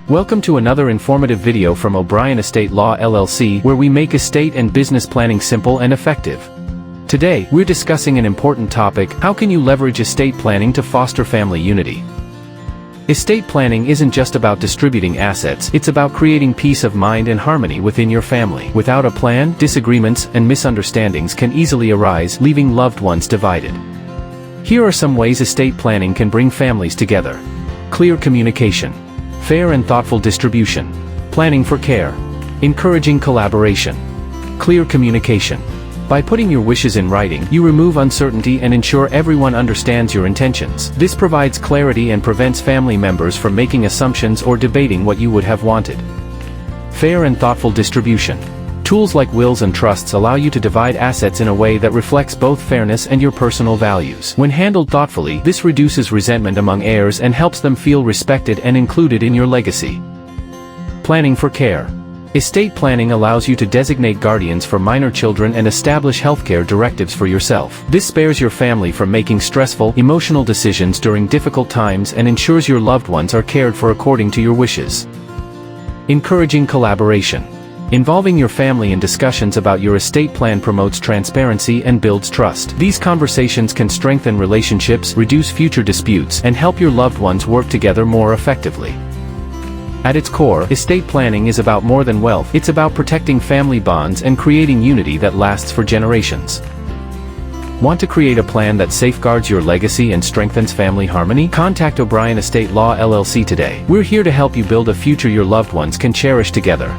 Welcome to another informative video from O'Brien Estate Law LLC, where we make estate and business planning simple and effective. Today, we're discussing an important topic: how can you leverage estate planning to foster family unity? Estate planning isn't just about distributing assets, it's about creating peace of mind and harmony within your family. Without a plan, disagreements and misunderstandings can easily arise, leaving loved ones divided. Here are some ways estate planning can bring families together. Clear communication. Fair and thoughtful distribution. Planning for care. Encouraging collaboration. Clear communication. By putting your wishes in writing, you remove uncertainty and ensure everyone understands your intentions. This provides clarity and prevents family members from making assumptions or debating what you would have wanted. Fair and thoughtful distribution. Tools like wills and trusts allow you to divide assets in a way that reflects both fairness and your personal values. When handled thoughtfully, this reduces resentment among heirs and helps them feel respected and included in your legacy. Planning for care. Estate planning allows you to designate guardians for minor children and establish healthcare directives for yourself. This spares your family from making stressful, emotional decisions during difficult times and ensures your loved ones are cared for according to your wishes. Encouraging collaboration. Involving your family in discussions about your estate plan promotes transparency and builds trust. These conversations can strengthen relationships, reduce future disputes, and help your loved ones work together more effectively. At its core, estate planning is about more than wealth. It's about protecting family bonds and creating unity that lasts for generations. Want to create a plan that safeguards your legacy and strengthens family harmony? Contact O'Brien Estate Law LLC today. We're here to help you build a future your loved ones can cherish together.